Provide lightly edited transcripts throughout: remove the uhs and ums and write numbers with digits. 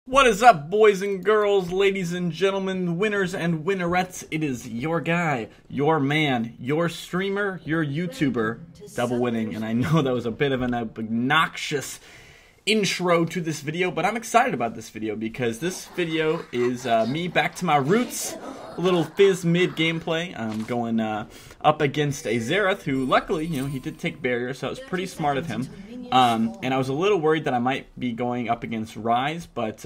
What is up, boys and girls, ladies and gentlemen, winners and winnerettes? It is your guy, your man, your streamer, your YouTuber, DoubleWinning. And I know that was a bit of an obnoxious intro to this video, but I'm excited about this video because this video is me back to my roots. A little Fizz mid gameplay. I'm going up against a Xerath who, luckily, he did take barrier, so it was pretty smart of him. And I was a little worried that I might be going up against Ryze, but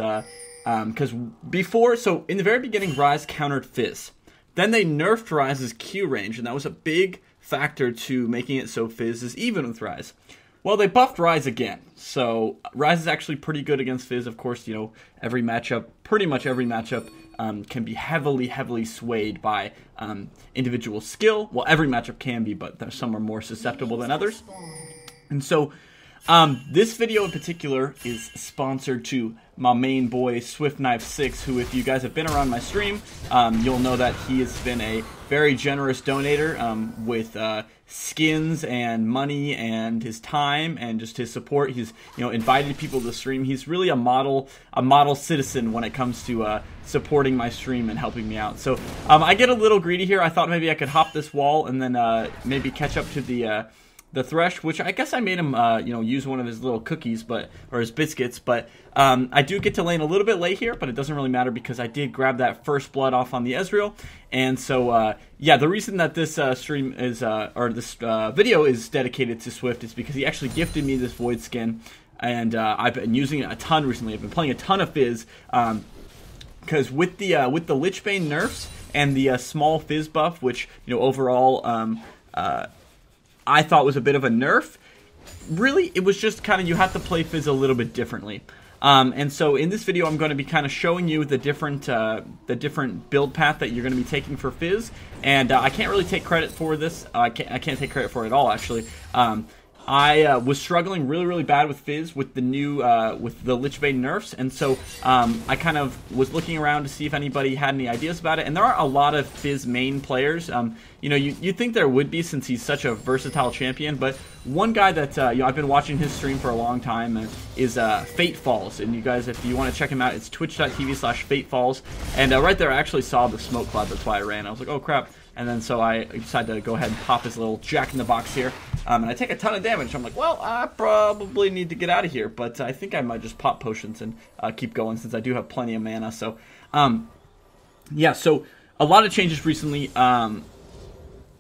because before, so in the very beginning, Ryze countered Fizz. Then they nerfed Ryze's Q range, and that was a big factor to making it so Fizz is even with Ryze. Well, they buffed Ryze again, so Ryze is actually pretty good against Fizz. Of course, every matchup, pretty much every matchup, can be heavily swayed by individual skill. Well, every matchup can be, but some are more susceptible than others. And so, this video in particular is sponsored to my main boy, SwiftKnife 6, who, if you guys have been around my stream, you'll know that he has been a very generous donator with skins and money and his time and just his support. He's invited people to the stream. He's really a model citizen when it comes to supporting my stream and helping me out. So I get a little greedy here. I thought maybe I could hop this wall and then maybe catch up to the Thresh, which I guess I made him, use one of his little cookies, or his biscuits, but I do get to lane a little bit late here, but it doesn't really matter because I did grab that first blood off on the Ezreal, and so, yeah, the reason that this stream is, or this video is dedicated to Swift is because he actually gifted me this Void skin, and I've been using it a ton recently. I've been playing a ton of Fizz, because with the Lichbane nerfs and the small Fizz buff, which, overall, I thought was a bit of a nerf. Really, it was just kind of, you have to play Fizz a little bit differently. And so in this video, I'm going to be kind of showing you the different build path that you're going to be taking for Fizz. And I can't really take credit for this. I can't take credit for it at all, actually. I was struggling really bad with Fizz with the new with the Lichbane nerfs, and so I kind of was looking around to see if anybody had any ideas about it. And there are a lot of Fizz main players. You'd think there would be since he's such a versatile champion, but one guy that I've been watching his stream for a long time is Fate Falls. And you guys, if you want to check him out, it's twitch.tv/FateFalls. And right there, I actually saw the smoke cloud. That's why I ran. I was like, oh crap. And then so I decided to go ahead and pop his little jack-in-the-box here. And I take a ton of damage. I'm like, well, I probably need to get out of here. But I think I might just pop potions and keep going since I do have plenty of mana. So, yeah, so a lot of changes recently.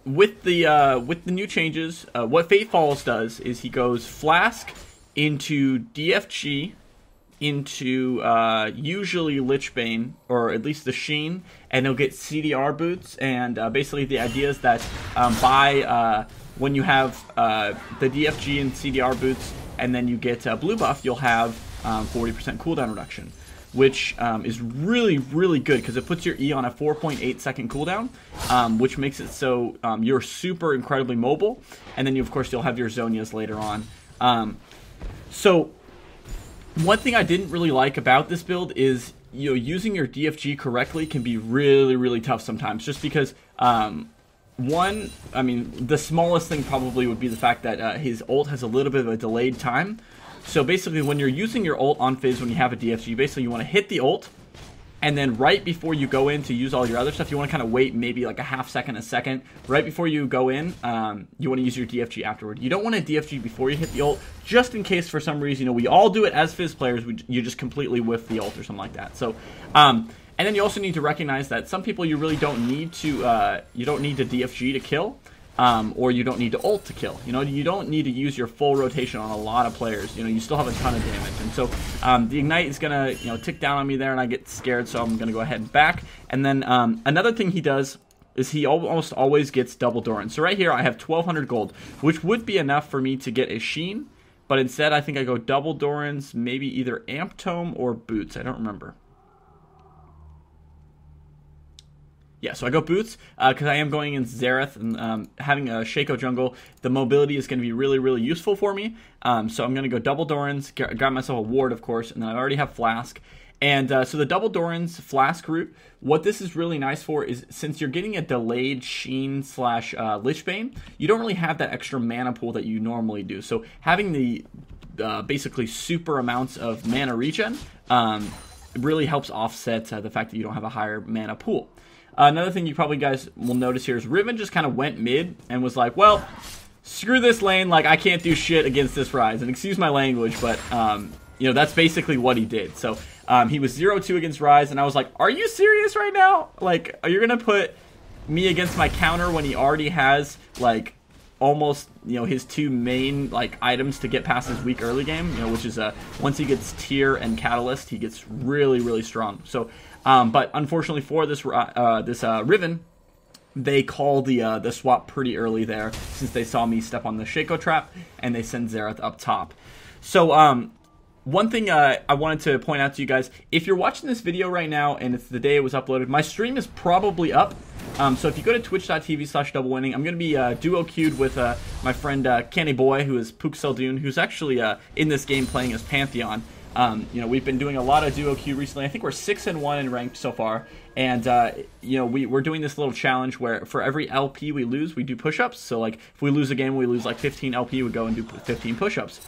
With the new changes, what Fate Falls does is he goes Flask into DFG, into usually Lichbane, or at least the Sheen, and he'll get CDR boots. And basically the idea is that when you have the DFG and CDR boots, and then you get blue buff, you'll have 40% cooldown reduction, which is really good because it puts your E on a 4.8 second cooldown, which makes it so you're super incredibly mobile. And then of course you'll have your Zhonyas later on. So one thing I didn't really like about this build is using your DFG correctly can be really tough sometimes, just because one, I mean, the smallest thing probably would be the fact that his ult has a little bit of a delayed time. So basically when you're using your ult on Fizz when you have a DFG, basically you want to hit the ult, and then right before you go in to use all your other stuff, you want to kind of wait maybe like a half second, a second. Right before you go in, you want to use your DFG afterward. You don't want to DFG before you hit the ult, just in case for some reason, we all do it as Fizz players, you just completely whiff the ult or something like that. So, and then you also need to recognize that some people you really don't need to, you don't need to DFG to kill. Or you don't need to ult to kill. You don't need to use your full rotation on a lot of players. You still have a ton of damage. And so the Ignite is going to tick down on me there, and I get scared, so I'm going to go ahead and back. And then another thing he does is he almost always gets double Doran. So right here I have 1200 gold, which would be enough for me to get a Sheen, but instead I think I go double Dorans, maybe either Amp Tome or Boots. I don't remember. Yeah, so I go Boots, because I am going in Xerath, and having a Shaco jungle, the mobility is going to be really useful for me. So I'm going to go double Dorans, grab myself a ward, of course, and then I already have Flask. And so the double Dorans Flask route, what this is really nice for is, since you're getting a delayed Sheen / Lichbane, you don't really have that extra mana pool that you normally do. So having the basically super amounts of mana regen really helps offset the fact that you don't have a higher mana pool. Another thing you probably guys will notice here is Riven just kind of went mid and was like, well, screw this lane, like I can't do shit against this Ryze. And excuse my language, but you know, that's basically what he did. So he was 0-2 against Ryze, and I was like, are you serious right now? Like, are you gonna put me against my counter when he already has like almost, you know, his 2 main like items to get past his weak early game, you know, which is once he gets Tear and Catalyst, he gets really strong. So but unfortunately for this Riven, they call the swap pretty early there, since they saw me step on the Shaco trap, and they send Xerath up top. So one thing I wanted to point out to you guys, if you're watching this video right now and it's the day it was uploaded, my stream is probably up. So if you go to twitch.tv/doublewinning, I'm going to be duo queued with my friend Canny Boy, who is Pook Seldoon, who's actually in this game playing as Pantheon. You know, we've been doing a lot of duo queue recently. I think we're 6-1 in ranked so far. And, you know, we're doing this little challenge where for every LP we lose, we do push-ups. So, like, if we lose a game, we lose, like, 15 LP, we go and do 15 push-ups.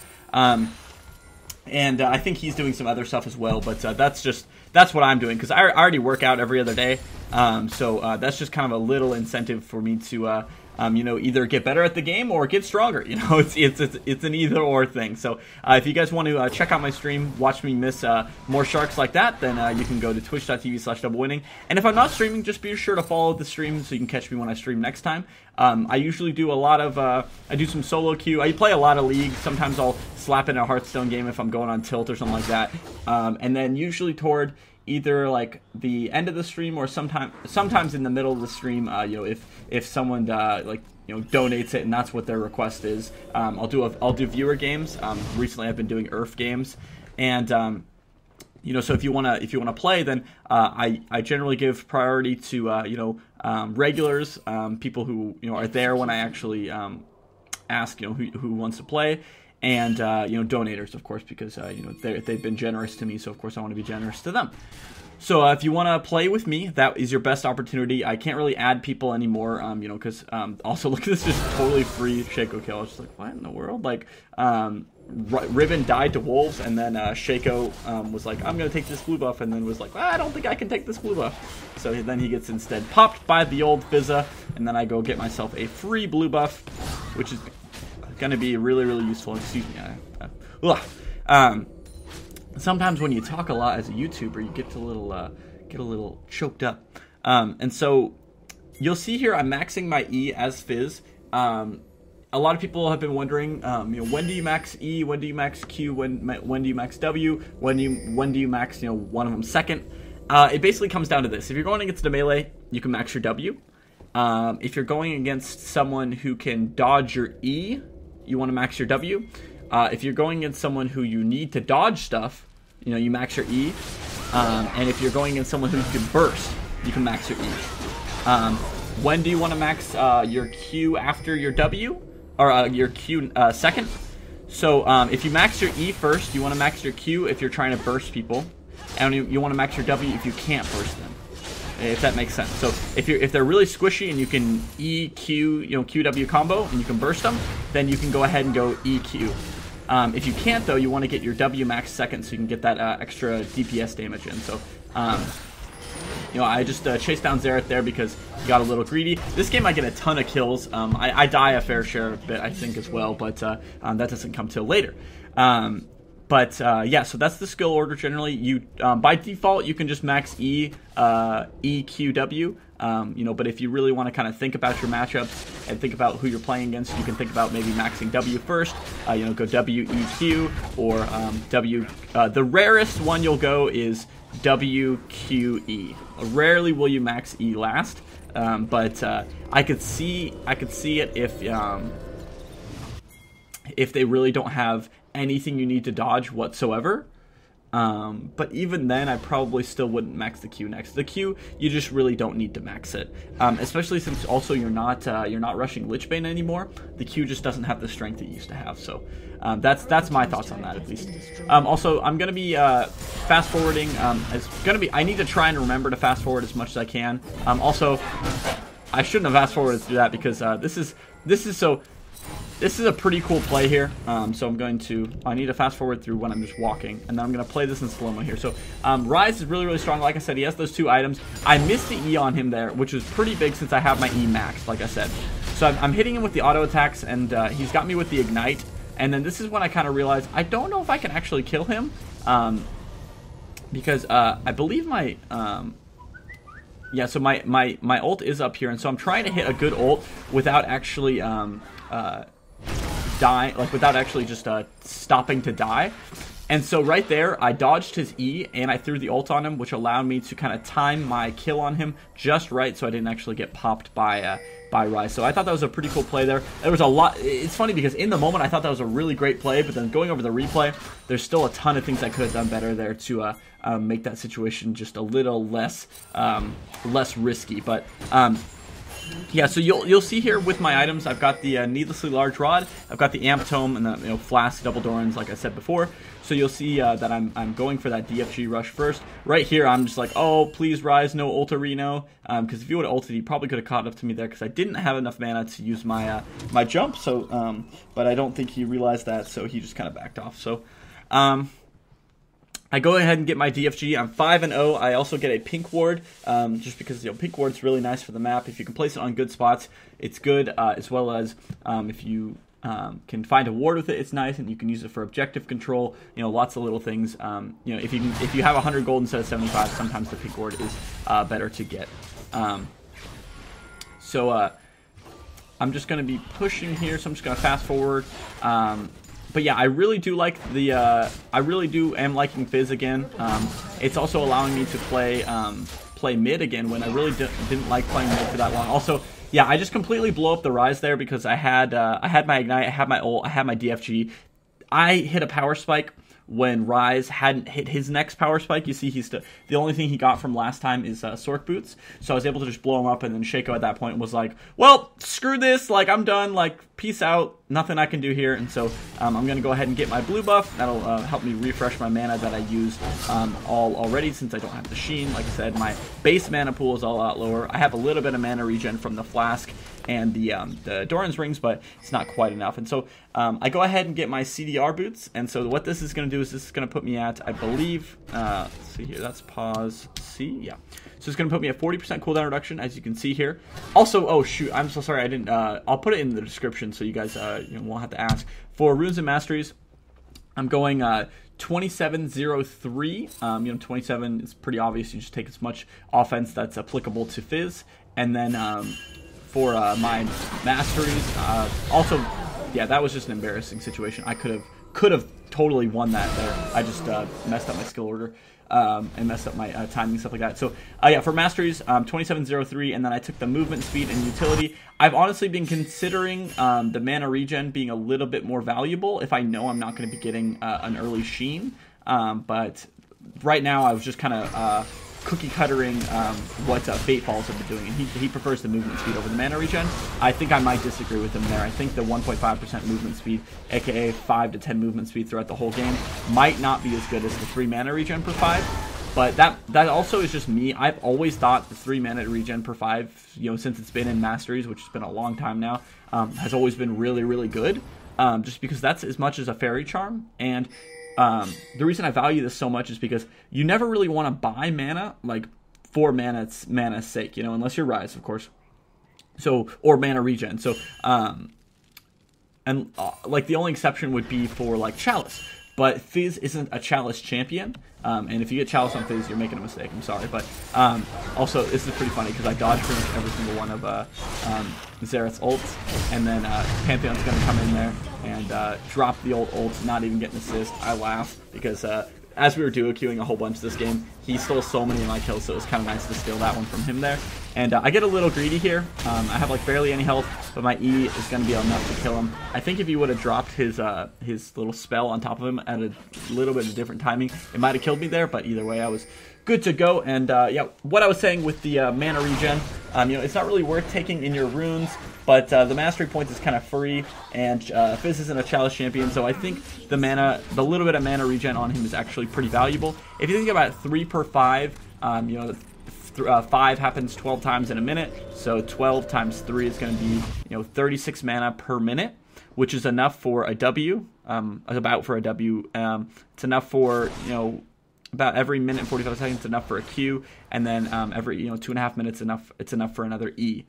And I think he's doing some other stuff as well, but that's what I'm doing, because I already work out every other day. So that's just kind of a little incentive for me to you know, either get better at the game or get stronger. You know, it's an either or thing. So if you guys want to check out my stream, watch me miss more sharks like that, then you can go to twitch.tv/doublewinning. And if I'm not streaming, just be sure to follow the stream so you can catch me when I stream next time. I usually do a lot of I do some solo queue. I play a lot of League. Sometimes I'll slap in a Hearthstone game if I'm going on tilt or something like that. And then usually toward either like the end of the stream or sometimes in the middle of the stream, you know, if someone like, you know, donates it and that's what their request is, I'll do viewer games. Recently I've been doing Earth games, and you know, so if you wanna play, then I generally give priority to you know, regulars, people who, you know, are there when I actually ask, you know, who wants to play. And, you know, donators, of course, because, you know, they've been generous to me, so, of course, I want to be generous to them. So, if you want to play with me, that is your best opportunity. I can't really add people anymore, you know, because, also, look at this, just totally free Shaco kill. I was just like, what in the world? Like, Riven died to Wolves, and then, Shaco, was like, I'm going to take this blue buff, and then was like, I don't think I can take this blue buff. So, then he gets instead popped by the old Fizza, and then I go get myself a free blue buff, which is gonna be really useful. Excuse me. Sometimes when you talk a lot as a YouTuber, you get a little choked up. And so you'll see here I'm maxing my E as Fizz. A lot of people have been wondering, you know, when do you max E? When do you max Q? When do you max W? When do you max, you know, one of them second? It basically comes down to this: if you're going against a melee, you can max your W. If you're going against someone who can dodge your E, you want to max your W. If you're going against someone who you need to dodge stuff, you know, you max your E. And if you're going against someone who can burst, you can max your E. When do you want to max your Q after your W? Or your Q second? So if you max your E first, you want to max your Q if you're trying to burst people. And you want to max your W if you can't burst them. If that makes sense. So if they're really squishy and you can EQ, you know, QW combo and you can burst them, then you can go ahead and go EQ. If you can't though, you want to get your W max second so you can get that extra DPS damage in. So you know, I just chased down Xerath there because he got a little greedy. This game I get a ton of kills. I die a fair share of it, I think, as well, but that doesn't come till later. Yeah, so that's the skill order generally. You by default you can just max E, EQW. You know, but if you really want to kind of think about your matchups and think about who you're playing against, you can think about maybe maxing W first. You know, go W EQ or W. The rarest one you'll go is WQE. Rarely will you max E last, but I could see it if they really don't have anything you need to dodge whatsoever. But even then, I probably still wouldn't max the Q next. The Q, you just really don't need to max it, especially since also you're not rushing Lichbane anymore. The Q just doesn't have the strength it used to have. So that's my thoughts on that, at least. Also, I'm gonna be fast forwarding. I need to try and remember to fast forward as much as I can. Also, I shouldn't have fast forwarded through that because this is so. this is a pretty cool play here. So I'm going to, I need to fast forward through when I'm just walking, and then I'm going to play this in slow-mo here. So Rise is really, really strong. Like I said, he has those 2 items. I missed the E on him there, which was pretty big since I have my E maxed, like I said. So I'm hitting him with the auto attacks, and he's got me with the Ignite. And then this is when I kind of realized I don't know if I can actually kill him, because I believe my yeah, so my ult is up here, and so I'm trying to hit a good ult without actually without actually just stopping to die. And so right there, I dodged his E, and I threw the ult on him, which allowed me to kind of time my kill on him just right, so I didn't actually get popped by Rise. So I thought that was a pretty cool play there. There was a lot. It's funny because in the moment I thought that was a really great play, but then going over the replay, there's still a ton of things I could have done better there to make that situation just a little less risky. But yeah, so you'll see here with my items, I've got the Needlessly Large Rod, I've got the Amp Tome, and the Flask Double Dorans, like I said before. So you'll see that I'm going for that DFG rush first. Right here, I'm just like, oh, please Rise, no ult Reno, because if you would have ulted, he probably could have caught up to me there, because I didn't have enough mana to use my my jump. So, but I don't think he realized that, so he just kind of backed off. So, I go ahead and get my DFG. I'm 5-0. I also get a pink ward, just because pink ward's really nice for the map. If you can place it on good spots, it's good, as well as if you can find a ward with it, it's nice, and you can use it for objective control. Lots of little things. If you have 100 gold instead of 75, sometimes the pink ward is better to get. So I'm just going to be pushing here. So I'm just going to fast forward. But yeah, I really do like the, am liking Fizz again. It's also allowing me to play mid again when I really didn't like playing mid for that long. Also, yeah, I just completely blow up the Rise there because I had my Ignite, I had my ult, I had my DFG. I hit a power spike when Rise hadn't hit his next power spike. You see, the only thing he got from last time is Sork Boots. So I was able to just blow him up, and then Shaco at that point was like, well, screw this, like, I'm done, like, peace out, nothing I can do here. And so I'm going to go ahead and get my blue buff. That'll help me refresh my mana that I used already, since I don't have the Sheen. Like I said, my base mana pool is all a lot lower. I have a little bit of mana regen from the Flask and the Doran's Rings, but it's not quite enough. And so I go ahead and get my CDR boots, and so what this is going to do is this is going to put me at, I believe, let's see here, that's pause C, yeah. So it's going to put me at 40% cooldown reduction, as you can see here. Also, oh shoot, I'm so sorry I didn't, I'll put it in the description so you guys won't have to ask. For Runes and Masteries, I'm going 2703. 27 is pretty obvious. You just take as much offense that's applicable to Fizz. And then for my Masteries, also, yeah, that was just an embarrassing situation. I could have totally won that there. I just messed up my skill order and messed up my timing and stuff like that. So yeah, for Masteries, 2703, and then I took the movement speed and utility. I've honestly been considering the mana regen being a little bit more valuable if I know I'm not going to be getting an early Sheen. But right now I was just kind of cookie cuttering what Fate Falls have been doing, and he prefers the movement speed over the mana regen. I think I might disagree with him there. I think the 1.5% movement speed, aka 5 to 10 movement speed throughout the whole game, might not be as good as the 3 mana regen per 5. But that also is just me. I've always thought the 3 mana regen per 5, since it's been in Masteries, which has been a long time now, has always been really, really good. Just because that's as much as a Fairy Charm. And the reason I value this so much is because you never really want to buy mana, like, for mana's sake, unless you're Rise, of course. So, or mana regen. So, like, the only exception would be for, like, Chalice. But Fizz isn't a Chalice champion, and if you get Chalice on Fizz, you're making a mistake. I'm sorry, but also this is pretty funny because I dodged pretty much every single one of Xerath's ults, and then Pantheon's going to come in there and drop the ult, not even get an assist. I laugh because as we were duo queuing a whole bunch this game, he stole so many of my kills, so it was kind of nice to steal that one from him there. And I get a little greedy here. I have like barely any health, but my E is going to be enough to kill him. I think if he would have dropped his little spell on top of him at a little bit of different timing, it might have killed me there, but either way, I was good to go. And yeah, what I was saying with the mana regen, it's not really worth taking in your runes, but the mastery points is kind of free, and Fizz isn't a Chalice champion, so I think the little bit of mana regen on him is actually pretty valuable. If you think about 3 per 5, 5 happens 12 times in a minute, so 12 times 3 is going to be 36 mana per minute, which is enough for a W, about for a W. It's enough for, you know, about every minute and 45 seconds, enough for a Q, and then every 2.5 minutes, it's enough for another E.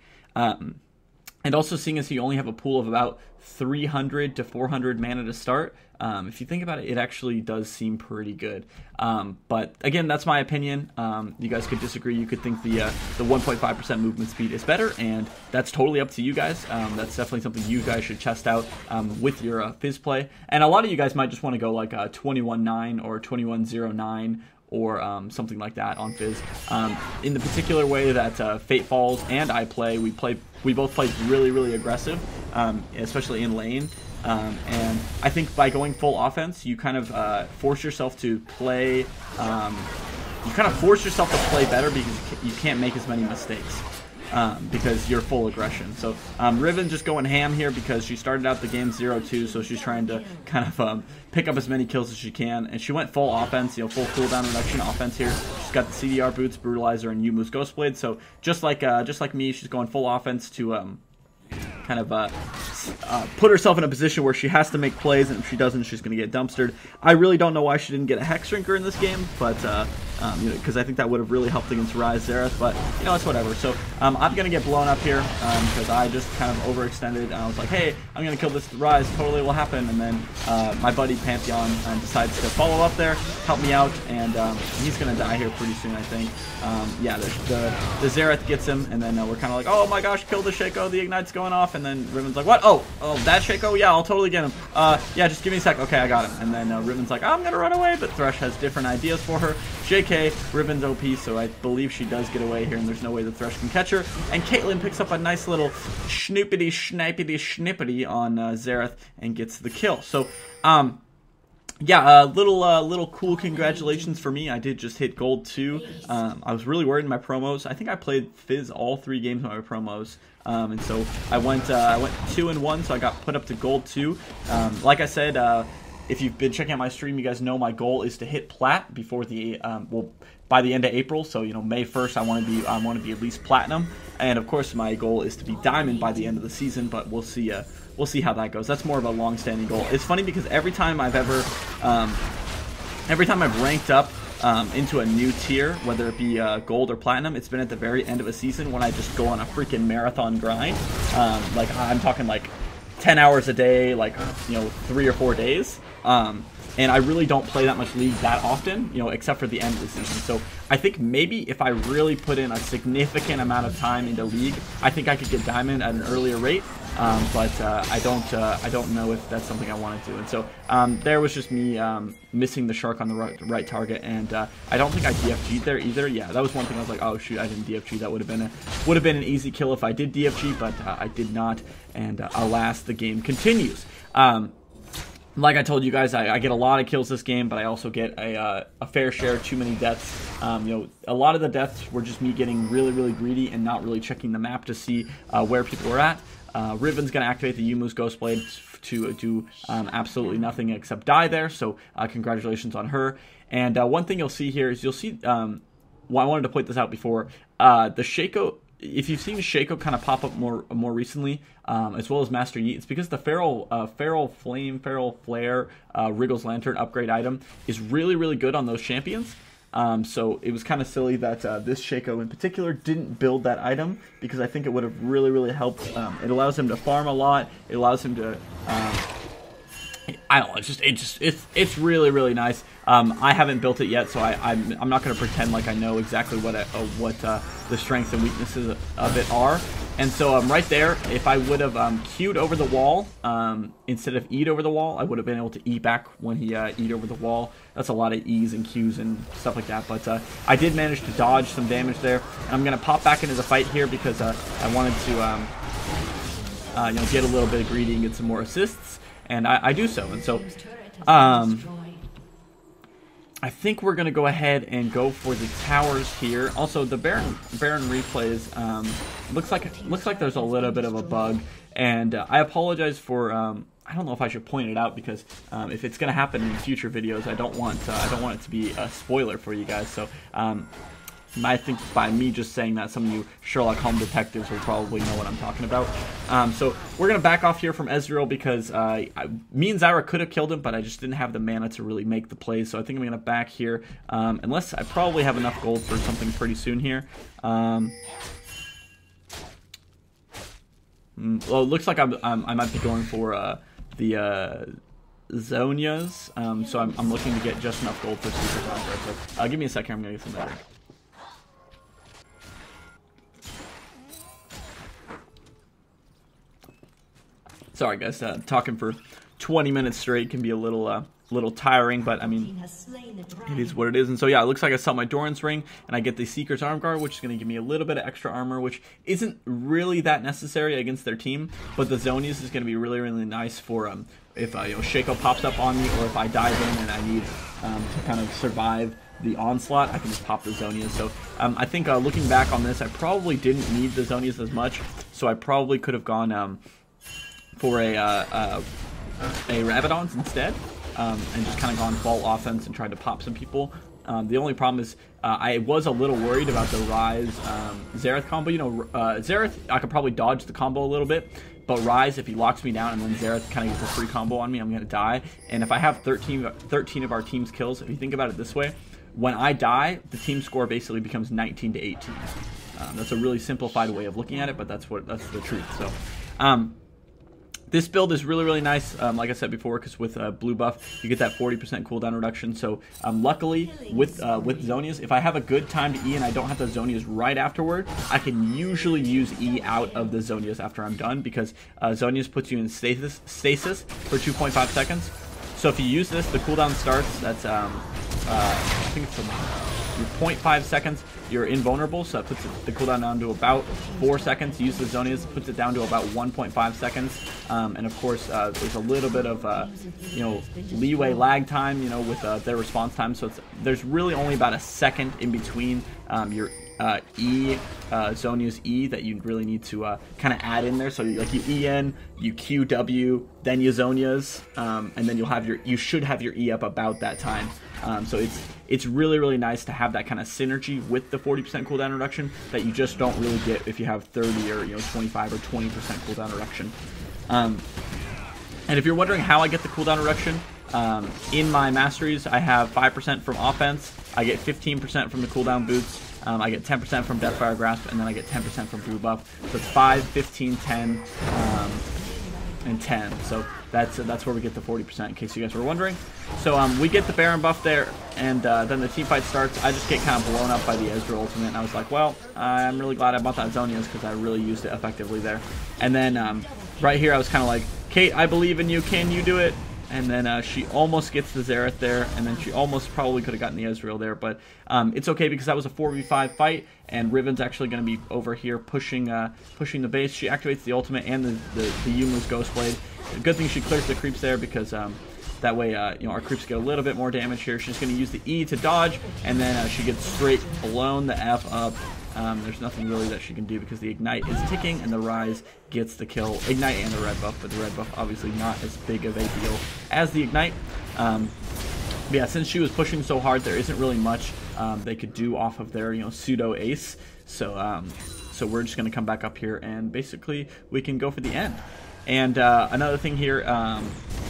And also, seeing as you only have a pool of about 300 to 400 mana to start, if you think about it, it actually does seem pretty good. But again, that's my opinion. You guys could disagree. You could think the 1.5% movement speed is better, and that's totally up to you guys. That's definitely something you guys should test out with your Fizz play. And a lot of you guys might just want to go like 21.9 or 21.09 or something like that on Fizz. In the particular way that Fate Falls and I play, we both play really, really aggressive, especially in lane. And I think by going full offense, you kind of force yourself to play. You kind of force yourself to play better because you can't make as many mistakes. Because you're full aggression. So Riven just going ham here because she started out the game 0-2, so she's trying to kind of pick up as many kills as she can. And she went full offense, you know, full cooldown reduction offense here. She's got the CDR boots, Brutalizer, and Yumu's Ghostblade. So just like me, she's going full offense to kind of put herself in a position where she has to make plays, and if she doesn't, she's going to get dumpstered. I really don't know why she didn't get a Hex Drinker in this game, but you know, because I think that would have really helped against Ryze Xerath, but you know, it's whatever. So I'm going to get blown up here because I just kind of overextended, and I was like, hey, I'm going to kill this Ryze, totally will happen, and then my buddy Pantheon decides to follow up there, help me out, and he's going to die here pretty soon, I think. Yeah, the Xerath gets him, and then we're kind of like, oh my gosh, kill the Shaco, the Ignite's going off, and then Riven's like, what? Oh, that Shaco? Yeah, I'll totally get him. Yeah, just give me a sec. Okay, I got him. And then Riven's like, I'm going to run away, but Thresh has different ideas for her. JK, Riven's OP, so I believe she does get away here, and there's no way the Thresh can catch her. And Caitlyn picks up a nice little snoopity, schnippity on Xerath and gets the kill. So, yeah, little cool congratulations for me. I did just hit gold 2. I was really worried in my promos. I think I played Fizz all 3 games in my promos. And so I went 2-1, so I got put up to gold 2. Like I said, if you've been checking out my stream, you guys know my goal is to hit plat before the by the end of April. So you know, May 1st, I want to be at least platinum, and of course my goal is to be diamond by the end of the season. But we'll see. We'll see how that goes. That's more of a long-standing goal. It's funny because every time I've ranked up into a new tier, whether it be gold or platinum, it's been at the very end of a season when I just go on a freaking marathon grind. Like I'm talking like 10 hours a day, like, you know, 3 or 4 days. And I really don't play that much League that often, you know, except for the end of the season. So I think maybe if I really put in a significant amount of time into League, I think I could get Diamond at an earlier rate. But I don't know if that's something I want to do. And so there was just me missing the shark on the right target, and I don't think I DFG'd there either. Yeah, that was one thing I was like, oh shoot, I didn't DFG. That would have been an easy kill if I did DFG, but I did not. And alas, the game continues. Like I told you guys, I get a lot of kills this game, but I also get a fair share of too many deaths. You know, a lot of the deaths were just me getting really, really greedy and not really checking the map to see where people were at. Riven's going to activate the Yumu's Ghostblade to do absolutely nothing except die there, so congratulations on her. And one thing you'll see here is you'll see, well, I wanted to point this out before, the Shaco. If you've seen Shaco kind of pop up more recently, as well as Master Yi, it's because the Feral Flare, Wriggle's Lantern upgrade item is really, really good on those champions. So it was kind of silly that this Shaco in particular didn't build that item, because I think it would have really, really helped. It allows him to farm a lot. It allows him to, I don't know. It's really, really nice. I haven't built it yet, so I'm not going to pretend like I know exactly what the strengths and weaknesses of it are. And so right there, if I would have Q'd over the wall instead of E'd over the wall, I would have been able to E back when he E'd over the wall. That's a lot of E's and Q's and stuff like that. But I did manage to dodge some damage there. And I'm going to pop back into the fight here because I wanted to you know, get a little bit greedy and get some more assists. And I do so. And so I think we're going to go ahead and go for the towers here. Also, the Baron replays, looks like there's a little bit of a bug, and I apologize for, I don't know if I should point it out, because if it's going to happen in future videos, I don't want it to be a spoiler for you guys. So I think by me just saying that, some of you Sherlock Holmes detectives will probably know what I'm talking about. So we're going to back off here from Ezreal because me and Zyra could have killed him, but I just didn't have the mana to really make the plays. So I think I'm going to back here, unless I probably have enough gold for something pretty soon here. Well, it looks like I might be going for the Zhonyas, so I'm looking to get just enough gold for Super Conqueror. So give me a second, I'm going to get some better. Sorry guys, talking for 20 minutes straight can be a little tiring, but I mean, it is what it is. And so yeah, it looks like I sell my Doran's Ring, and I get the Seeker's Arm Guard, which is going to give me a little bit of extra armor, which isn't really that necessary against their team, but the Zhonyas is going to be really, really nice for if Shaco pops up on me, or if I dive in and I need to kind of survive the onslaught, I can just pop the Zhonyas. So I think looking back on this, I probably didn't need the Zhonyas as much, so I probably could have gone for a Rabadon's instead, and just kind of gone full offense and tried to pop some people. The only problem is I was a little worried about the Ryze Xerath combo. Xerath, I could probably dodge the combo a little bit, but Ryze, if he locks me down and then Xerath kind of gets a free combo on me, I'm going to die. And if I have 13 of our team's kills, if you think about it this way, when I die, the team score basically becomes 19 to 18. That's a really simplified way of looking at it, but that's the truth. So this build is really, really nice, like I said before, because with blue buff, you get that 40% cooldown reduction. So luckily, with Zhonyas, if I have a good time to E and I don't have the Zhonyas right afterward, I can usually use E out of the Zhonyas after I'm done, because Zhonyas puts you in stasis for 2.5 seconds. So if you use this, the cooldown starts, that's, I think it's your 0.5 seconds, you're invulnerable, so it puts the cooldown down to about 4 seconds. Use the Zhonyas, puts it down to about 1.5 seconds. And of course, there's a little bit of leeway lag time, with their response time. So there's really only about a second in between your Zhonya's E that you really need to kind of add in there. So you E in, you QW, then you Zhonya's, and then you should have your E up about that time. So it's really, really nice to have that kind of synergy with the 40% cooldown reduction that you just don't really get if you have 30 or 25 or 20% cooldown reduction. And if you're wondering how I get the cooldown reduction, in my masteries I have 5% from offense, I get 15% from the cooldown boots, I get 10% from Deathfire Grasp, and then I get 10% from blue buff. So it's 5, 15, 10, and 10. So that's where we get the 40%, in case you guys were wondering. So we get the Baron buff there, and then the team fight starts. I just get kind of blown up by the Ezreal ultimate, and I was like, well, I'm really glad I bought that Zhonya's because I really used it effectively there. And then right here I was kind of like, Kate, I believe in you, can you do it? And then she almost gets the Xerath there, and then she almost probably could have gotten the Ezreal there, but it's okay because that was a 4v5 fight, and Riven's actually going to be over here pushing the base. She activates the ultimate and the Yumu's Ghostblade. Good thing she clears the creeps there, because that way our creeps get a little bit more damage here. She's going to use the E to dodge, and then she gets straight blown the F up. There's nothing really that she can do because the Ignite is ticking, and the Ryze gets the kill. Ignite and the red buff, but the red buff obviously not as big of a deal as the Ignite. But yeah, since she was pushing so hard, there isn't really much they could do off of their pseudo ace. So so we're just going to come back up here, and basically we can go for the end. And another thing here,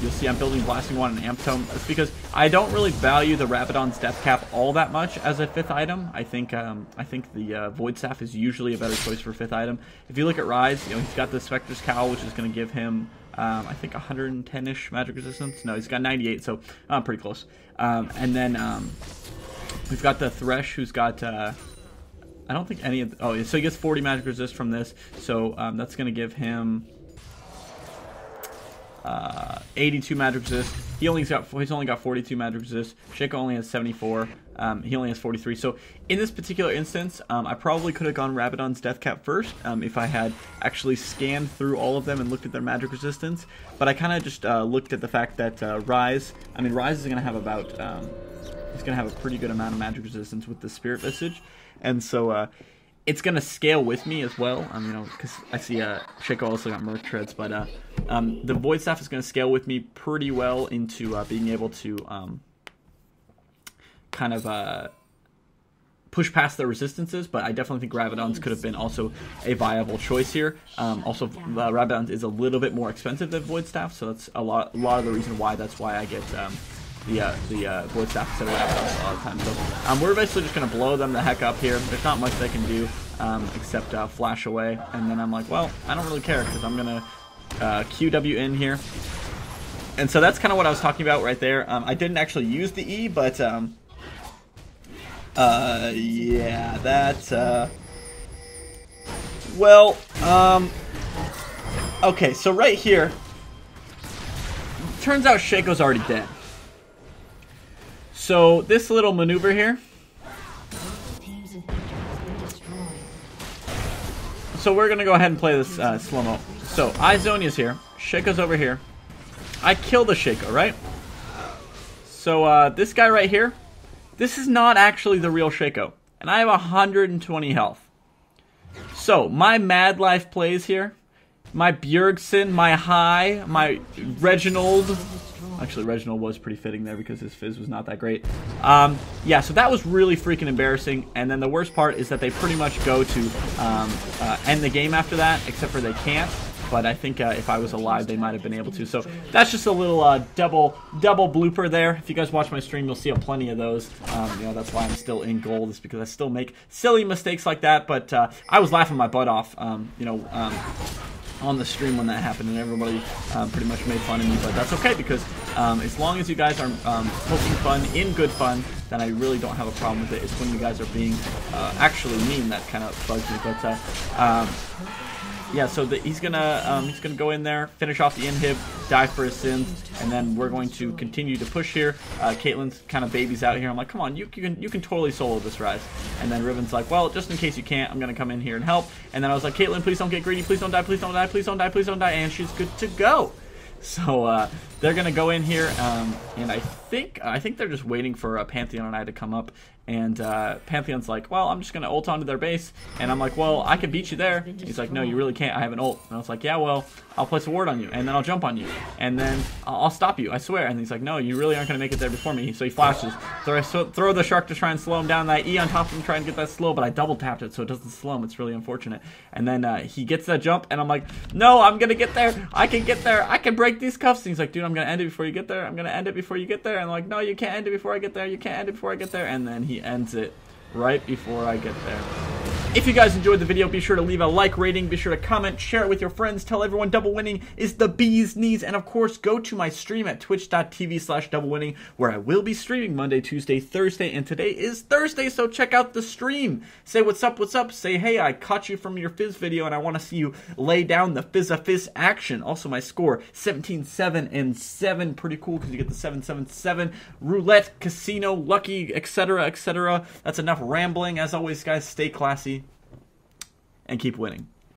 you'll see I'm building Blasting Wand and Amp Tome. That's because I don't really value the Rabadon's Death Cap all that much as a 5th item. I think the Void Staff is usually a better choice for 5th item. If you look at Ryze, he's got the Spectre's Cowl, which is going to give him, I think 110-ish magic resistance. No, he's got 98, so pretty close. And then we've got the Thresh, who's got, I don't think any of, so he gets 40 magic resist from this. So that's going to give him 82 magic resist. He's only got 42 magic resist. Shaco only has 74. He only has 43. So in this particular instance, I probably could have gone Rabadon's Death Cap first if I had actually scanned through all of them and looked at their magic resistance. But I kind of just looked at the fact that Ryze is going to have about he's going to have a pretty good amount of magic resistance with the Spirit Visage, and so it's going to scale with me as well, because I see Shaco also got Merc Treads, but the Void Staff is going to scale with me pretty well into being able to kind of push past their resistances, but I definitely think Rabadon's could have been also a viable choice here. Also, Rabadon's is a little bit more expensive than Void Staff, so that's a lot of the reason why. That's why I get the Void Staff instead of Rabadon a lot of times. So we're basically just going to blow them the heck up here. There's not much they can do except flash away, and then I'm like, well, I don't really care because I'm going to QW in here. And so that's kind of what I was talking about right there. I didn't actually use the E, but yeah, that well, okay, so right here, turns out Shaco's already dead. So this little maneuver here, so we're gonna go ahead and play this slow-mo. So Zhonya's here, Shaco's over here. I kill the Shaco, right? So this guy right here, this is not actually the real Shaco, and I have 120 health. So my Mad Life plays here, my Bjergsen, my High, my Reginald. Actually, Reginald was pretty fitting there because his Fizz was not that great. Yeah, so that was really freaking embarrassing. And then the worst part is that they pretty much go to end the game after that, except for they can't. But I think if I was alive, they might have been able to. So that's just a little double blooper there. If you guys watch my stream, you'll see plenty of those. You know, that's why I'm still in gold, is because I still make silly mistakes like that. But I was laughing my butt off, you know, on the stream when that happened, and everybody pretty much made fun of me. But that's okay, because as long as you guys are poking fun in good fun, then I really don't have a problem with it. It's when you guys are being actually mean that kind of bugs me. But yeah, so he's gonna go in there, finish off the inhib, die for his sins, and then we're going to continue to push here. Caitlyn's kind of babies out here. I'm like, come on, you can totally solo this Rise. And then Riven's like, well, just in case you can't, I'm gonna come in here and help. And then I was like, Caitlyn, please don't get greedy, please don't die, please don't die, please don't die, please don't die, and she's good to go. So they're gonna go in here, and I think they're just waiting for Pantheon and I to come up. And Pantheon's like, well, I'm just going to ult onto their base. And I'm like, well, I can beat you there. He's like, no, you really can't. I have an ult. And I was like, yeah, well, I'll place a ward on you. And then I'll jump on you. And then I'll stop you, I swear. And he's like, no, you really aren't going to make it there before me. So he flashes. So I throw the shark to try and slow him down. That E on top of him, try and get that slow. But I double tapped it, so it doesn't slow him. It's really unfortunate. And then he gets that jump. And I'm like, no, I'm going to get there. I can get there. I can break these cuffs. And he's like, dude, I'm going to end it before you get there. I'm going to end it before you get there. And I'm like, no, you can't end it before I get there. You can't end it before I get there. And then he ends it right before I get there. If you guys enjoyed the video, be sure to leave a like rating, be sure to comment, share it with your friends, tell everyone Double Winning is the bee's knees, and of course, go to my stream at twitch.tv/DoubleWinning, where I will be streaming Monday, Tuesday, Thursday, and today is Thursday, so check out the stream. Say what's up, say, hey, I caught you from your Fizz video, and I want to see you lay down the Fizz action. Also, my score, 17-7-7, pretty cool, because you get the 777, roulette, casino, lucky, etc., etc. That's enough rambling. As always, guys, stay classy and keep winning.